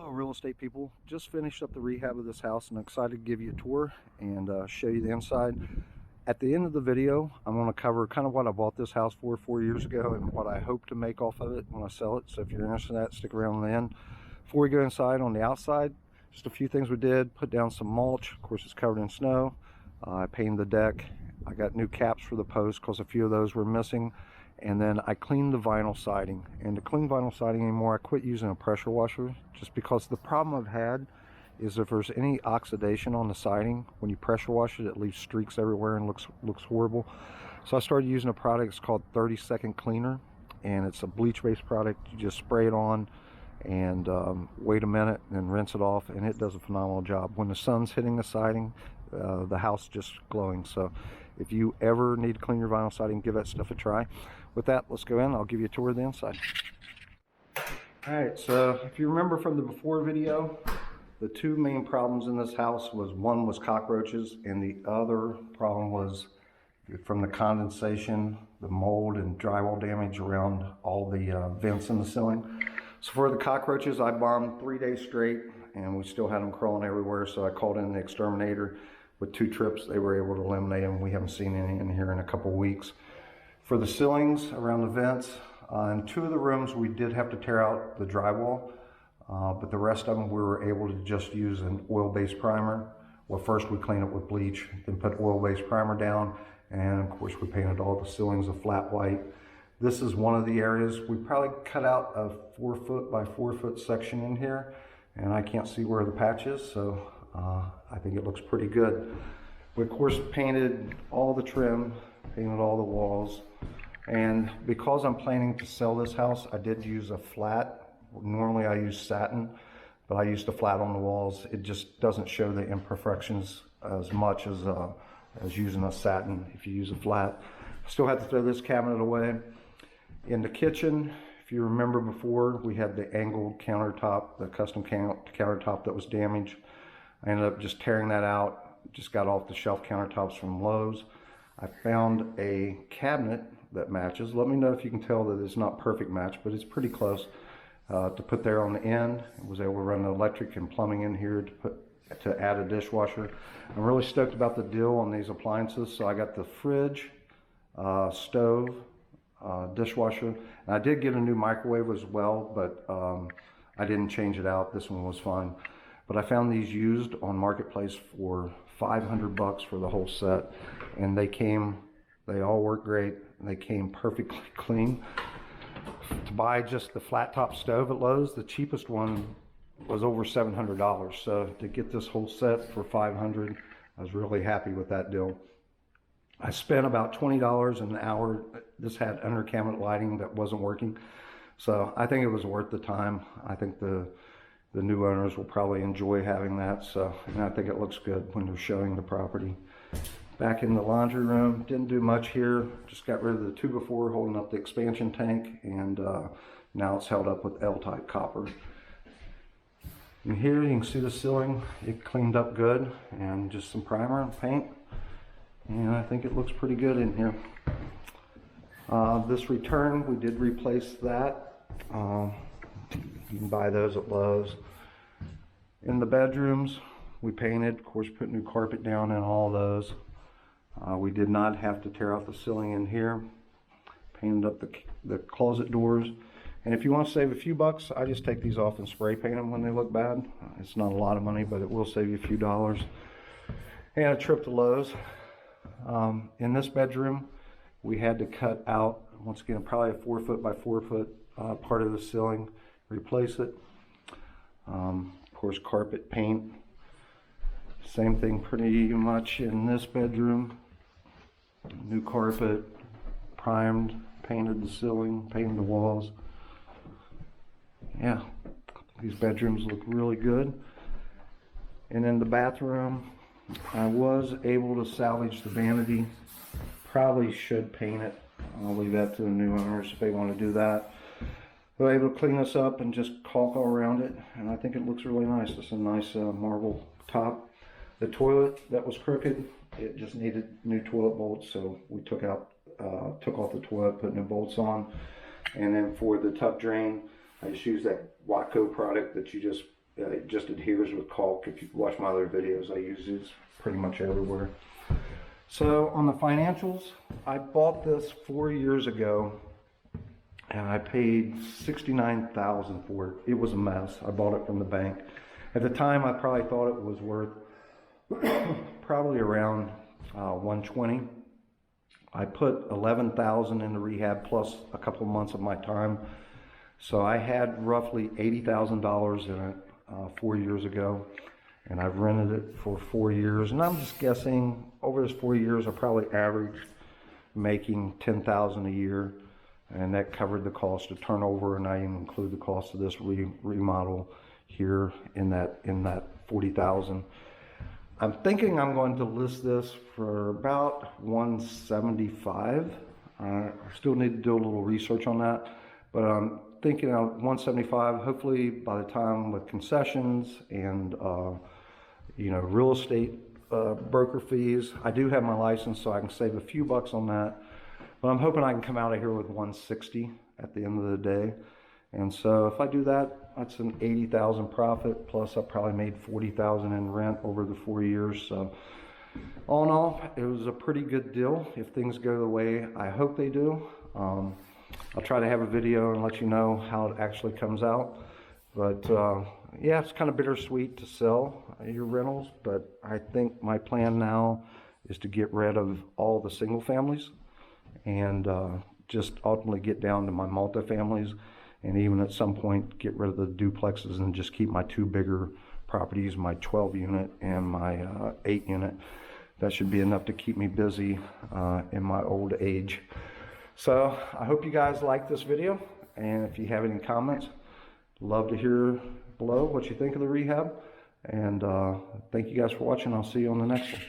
Hello real estate people, just finished up the rehab of this house and I'm excited to give you a tour and show you the inside. At the end of the video I'm going to cover kind of what I bought this house for 4 years ago and what I hope to make off of it when I sell it. So if you're interested in that, stick around to the end. Before we go inside, on the outside, just a few things we did. Put down some mulch, of course it's covered in snow. I painted the deck. I got new caps for the posts because a few of those were missing. And then I cleaned the vinyl siding. And to clean vinyl siding anymore, I quit using a pressure washer just because the problem I've had is if there's any oxidation on the siding, when you pressure wash it, it leaves streaks everywhere and looks horrible. So I started using a product. It's called 30-second cleaner, and it's a bleach-based product. You just spray it on and wait a minute and then rinse it off, and it does a phenomenal job. When the sun's hitting the siding, the house just glowing. So if you ever need to clean your vinyl siding, give that stuff a try. With that, let's go in. I'll give you a tour of the inside. Alright, so if you remember from the before video, the two main problems in this house was, one was cockroaches, and the other problem was from the condensation, the mold and drywall damage around all the vents in the ceiling. So for the cockroaches, I bombed 3 days straight and we still had them crawling everywhere, so I called in the exterminator. With 2 trips, they were able to eliminate them. We haven't seen any in here in a couple weeks. For the ceilings around the vents, in 2 of the rooms we did have to tear out the drywall, but the rest of them we were able to just use an oil-based primer. Well, first we cleaned it with bleach, then put oil-based primer down, and of course we painted all the ceilings a flat white. This is one of the areas we probably cut out a 4 foot by 4 foot section in here, and I can't see where the patch is, so I think it looks pretty good. We of course painted all the trim, painted all the walls, and because I'm planning to sell this house, I did use a flat. Normally I use satin, but I used a flat on the walls. It just doesn't show the imperfections as much as using a satin if you use a flat. Still have to throw this cabinet away. In the kitchen, if you remember before, we had the angled countertop, the custom countertop that was damaged. I ended up just tearing that out. Just got off the shelf countertops from Lowe's. I found a cabinet that matches. Let me know if you can tell that it's not perfect match, but it's pretty close. To put there on the end. I was able to run the electric and plumbing in here to add a dishwasher. I'm really stoked about the deal on these appliances. So I got the fridge, stove, dishwasher, and I did get a new microwave as well, but I didn't change it out. This one was fine. But I found these used on Marketplace for $500 for the whole set, and they all work great, and they came perfectly clean. To buy just the flat top stove at Lowe's, the cheapest one was over $700. So to get this whole set for $500, I was really happy with that deal. I spent about $20 an hour. This had under cabinet lighting that wasn't working, so I think it was worth the time. I think the new owners will probably enjoy having that, so, and I think it looks good when they're showing the property. Back in the laundry room, didn't do much here. Just got rid of the 2x4 holding up the expansion tank, and now it's held up with L-type copper. And here you can see the ceiling. It cleaned up good, and just some primer and paint. And I think it looks pretty good in here. This return, we did replace that. You can buy those at Lowe's. In the bedrooms, we painted, of course, put new carpet down in all those. We did not have to tear out the ceiling in here. Painted up the closet doors. And if you want to save a few bucks, I just take these off and spray paint them when they look bad. It's not a lot of money, but it will save you a few dollars. And a trip to Lowe's. In this bedroom, we had to cut out, once again, probably a 4 foot by 4 foot part of the ceiling, replace it. Of course, carpet, paint. Same thing pretty much in this bedroom. New carpet, primed, painted the ceiling, painted the walls. Yeah, these bedrooms look really good. And in the bathroom, I was able to salvage the vanity. Probably should paint it. I'll leave that to the new owners if they want to do that. They're able to clean this up and just caulk all around it, and I think it looks really nice. It's a nice marble top. The toilet that was crooked, it just needed new toilet bolts, so we took off the toilet, put new bolts on. And then for the tuck drain, I just use that Watco product that you just it just adheres with caulk. If you watch my other videos, I use these pretty much everywhere. So on the financials, I bought this 4 years ago and I paid $69,000 for it. It was a mess. I bought it from the bank. At the time, I probably thought it was worth probably around $120,000. I put $11,000 in the rehab plus a couple months of my time. So I had roughly $80,000 in it 4 years ago, and I've rented it for 4 years. And I'm just guessing over those 4 years, I probably averaged making $10,000 a year, and that covered the cost of turnover, and I even include the cost of this remodel here in that $40,000. I'm thinking I'm going to list this for about $175. I still need to do a little research on that, but I'm thinking of $175. Hopefully, by the time with concessions and real estate broker fees, I do have my license, so I can save a few bucks on that. But I'm hoping I can come out of here with $160 at the end of the day. And so if I do that, that's an $80,000 profit, plus I probably made $40,000 in rent over the 4 years. So all in all, it was a pretty good deal if things go the way I hope they do. I'll try to have a video and let you know how it actually comes out. But yeah, it's kind of bittersweet to sell your rentals, but I think my plan now is to get rid of all the single families and just ultimately get down to my multifamilies, and even at some point get rid of the duplexes and just keep my two bigger properties, my 12 unit and my 8 unit. That should be enough to keep me busy in my old age. So I hope you guys like this video, and if you have any comments, love to hear below what you think of the rehab. And thank you guys for watching. I'll see you on the next one.